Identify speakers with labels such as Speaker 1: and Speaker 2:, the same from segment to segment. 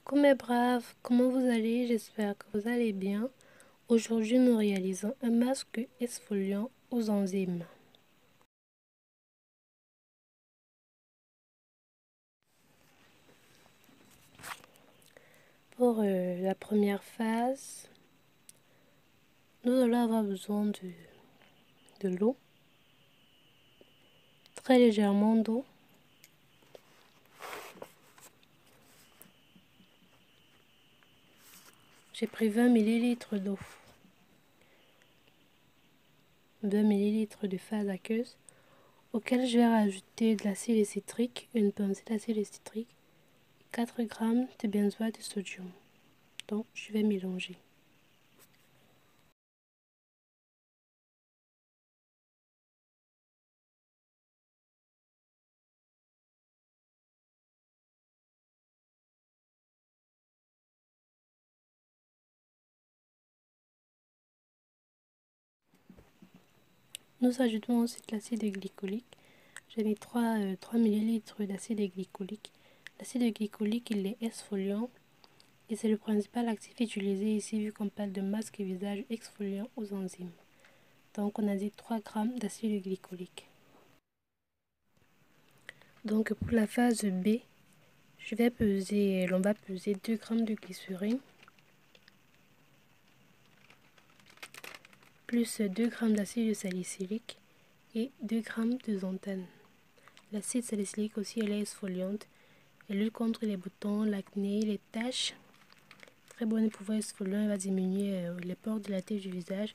Speaker 1: Coucou mes braves, comment vous allez? J'espère que vous allez bien. Aujourd'hui, nous réalisons un masque exfoliant aux enzymes. Pour la première phase, nous allons avoir besoin de l'eau, très légèrement d'eau. J'ai pris 20 ml d'eau, 20 ml de phase aqueuse, auquel je vais rajouter de l'acide citrique, une pincée d'acide citrique, 4 g de benzoate de sodium. Donc, je vais mélanger. Nous ajoutons ensuite l'acide glycolique. J'ai mis 3 ml d'acide glycolique. L'acide glycolique, il est exfoliant et c'est le principal actif utilisé ici vu qu'on parle de masque visage exfoliant aux enzymes. Donc on a dit 3 g d'acide glycolique. Donc pour la phase B, on va peser 2 g de glycérine plus 2 g d'acide salicylique et 2 g de xanthane. L'acide salicylique aussi, elle est exfoliante. Elle lutte contre les boutons, l'acné, les taches. Très bon pouvoir exfoliant, elle va diminuer les pores dilatés du visage.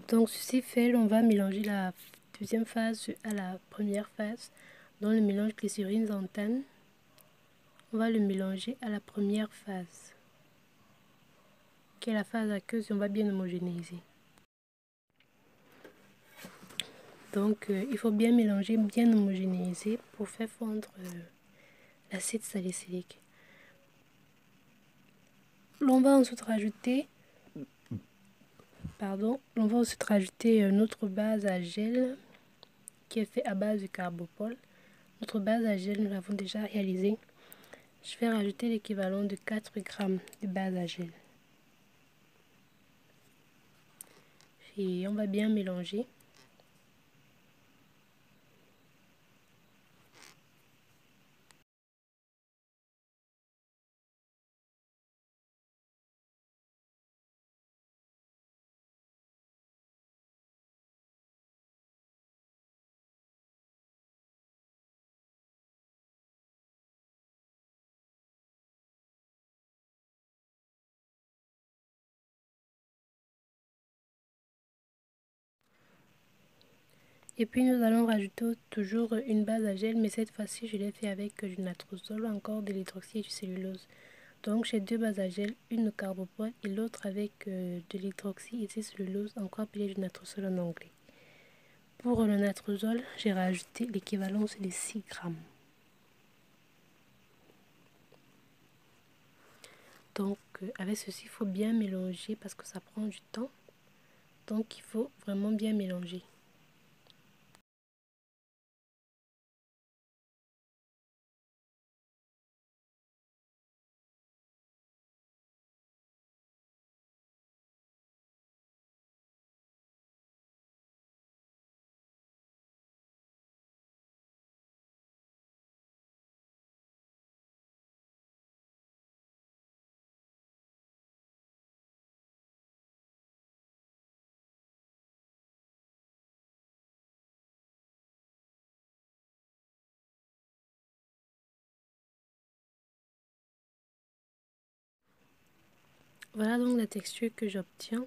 Speaker 1: Donc ceci fait, on va mélanger la deuxième phase à la première phase. Dans le mélange glycérine xanthane, on va le mélanger à la première phase, qui est la phase aqueuse, et on va bien homogénéiser. Donc il faut bien mélanger, bien homogénéiser pour faire fondre l'acide salicylique. On va ensuite rajouter notre base à gel qui est fait à base de carbopol. Notre base à gel, nous l'avons déjà réalisée. Je vais rajouter l'équivalent de 4 g de base à gel. Et on va bien mélanger. Et puis nous allons rajouter toujours une base à gel, mais cette fois-ci je l'ai fait avec du natrosol ou encore de l'hydroxy et du cellulose. Donc j'ai deux bases à gel, une au carbopol et l'autre avec de l'hydroxy et du cellulose, encore appelé du natrosol en anglais. Pour le natrosol, j'ai rajouté l'équivalence de 6 g. Donc avec ceci, il faut bien mélanger parce que ça prend du temps. Donc il faut vraiment bien mélanger. Voilà donc la texture que j'obtiens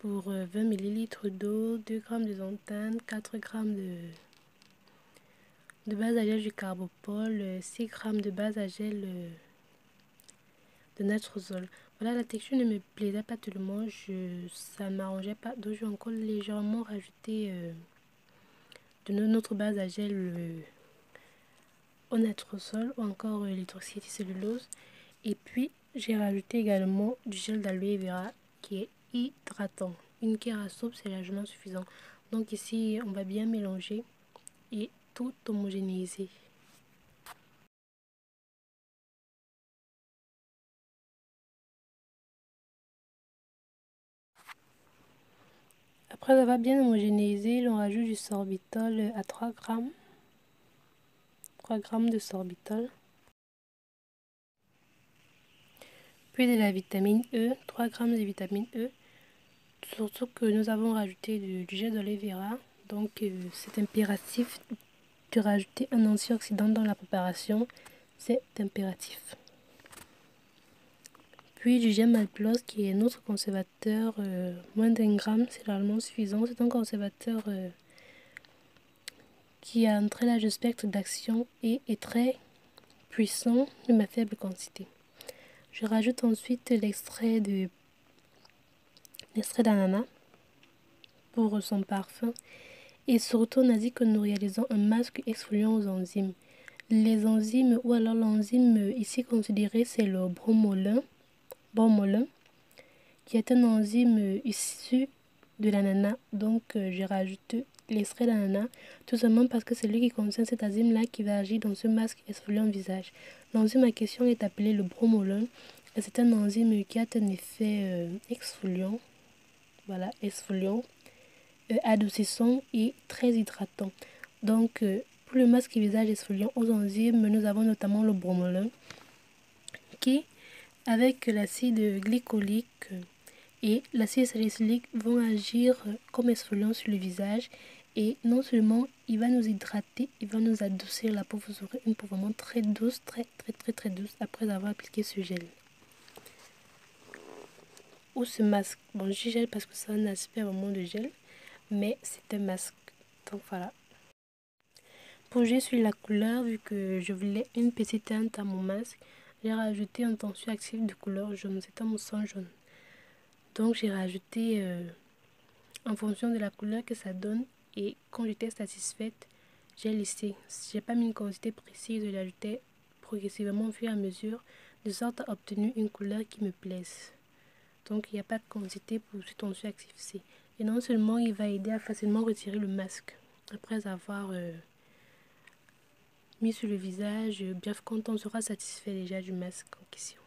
Speaker 1: pour 20 ml d'eau, 2 g de xanthane, 4 g de base à gel du carbopol, 6 g de base à gel de natrosol. Voilà, la texture ne me plaisait pas tellement, ça ne m'arrangeait pas, donc je vais encore légèrement rajouter de notre base à gel au natrosol ou encore l'hydroxycellulose. Et puis j'ai rajouté également du gel d'aloe vera qui est hydratant. Une cuillère à soupe, c'est largement suffisant. Donc ici, on va bien mélanger et tout homogénéiser. Après avoir bien homogénéisé, l'on rajoute du sorbitol à 3 grammes. 3 grammes de sorbitol. Puis de la vitamine E, 3 grammes de vitamine E. Surtout que nous avons rajouté du gel d'aloe vera. Donc c'est impératif de rajouter un antioxydant dans la préparation. C'est impératif. Puis du gel Malplos qui est notre conservateur, moins d'1 gramme, c'est largement suffisant. C'est un conservateur qui a un très large spectre d'action et est très puissant, mais à faible quantité. Je rajoute ensuite l'extrait d'ananas pour son parfum. Et surtout, on a dit que nous réalisons un masque exfoliant aux enzymes. Les enzymes, ou alors l'enzyme ici considérée, c'est le bromolin, qui est un enzyme issu de l'ananas. Donc, je rajoute l'extrait d'ananas, tout simplement parce que c'est lui qui contient cette enzyme-là qui va agir dans ce masque exfoliant visage. L'enzyme en question est appelée le bromolin. Et c'est un enzyme qui a un effet exfoliant, voilà, exfoliant, adoucissant et très hydratant. Donc, pour le masque visage exfoliant aux enzymes, nous avons notamment le bromolin qui, avec l'acide glycolique et l'acide salicylique, vont agir comme exfoliant sur le visage. Et non seulement il va nous hydrater, il va nous adoucir la peau. Vous aurez une peau vraiment très douce, très douce après avoir appliqué ce gel. Ou ce masque. Bon, je dis gel parce que ça a un aspect vraiment de gel, mais c'est un masque. Donc voilà. Pour jouer sur la couleur, vu que je voulais une petite teinte à mon masque, j'ai rajouté un tension actif de couleur jaune. C'est un moussant jaune. Donc j'ai rajouté en fonction de la couleur que ça donne. Et quand j'étais satisfaite, j'ai laissé. J'ai pas mis une quantité précise, je l'ajoutais progressivement au fur et à mesure, de sorte à obtenir une couleur qui me plaise. Donc il n'y a pas de quantité pour ce tension actif C. Et non seulement il va aider à facilement retirer le masque après avoir mis sur le visage, bien quand on sera satisfait déjà du masque en question.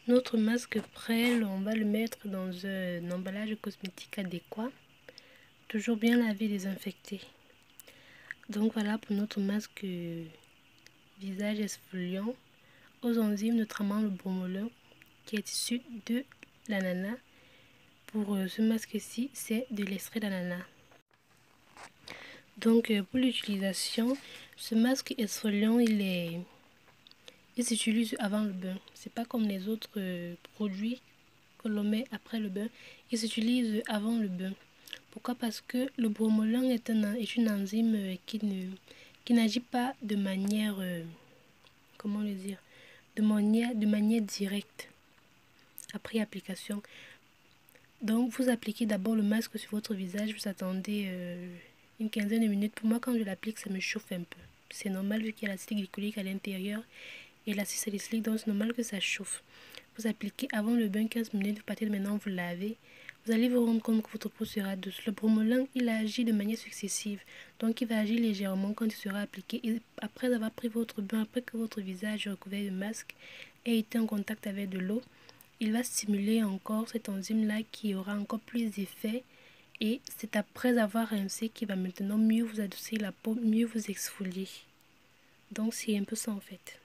Speaker 1: Notre masque prêt, on va le mettre dans un emballage cosmétique adéquat, toujours bien lavé et désinfecté. Donc voilà pour notre masque visage exfoliant aux enzymes, notamment le bromolin qui est issu de l'ananas. Pour ce masque-ci, c'est de l'extrait d'ananas. Donc pour l'utilisation, ce masque exfoliant, il s'utilise avant le bain. C'est pas comme les autres produits que l'on met après le bain. Il s'utilise avant le bain. Pourquoi? Parce que le bromolin est une enzyme qui n'agit pas de manière, comment le dire, de manière directe après application. Donc vous appliquez d'abord le masque sur votre visage, vous attendez une quinzaine de minutes. Pour moi, quand je l'applique, ça me chauffe un peu. C'est normal vu qu'il y a l'acide glycolique à l'intérieur et l'acide salicylique, donc c'est normal que ça chauffe. Vous appliquez avant le bain 15 minutes, vous partez maintenant, vous lavez. Vous allez vous rendre compte que votre peau sera douce. Le bromolin, il agit de manière successive. Donc il va agir légèrement quand il sera appliqué. Et après avoir pris votre bain, après que votre visage recouvert de masque ait été en contact avec de l'eau, il va stimuler encore cette enzyme-là qui aura encore plus d'effet. Et c'est après avoir rincé qu'il va maintenant mieux vous adoucir la peau, mieux vous exfolier. Donc c'est un peu ça en fait.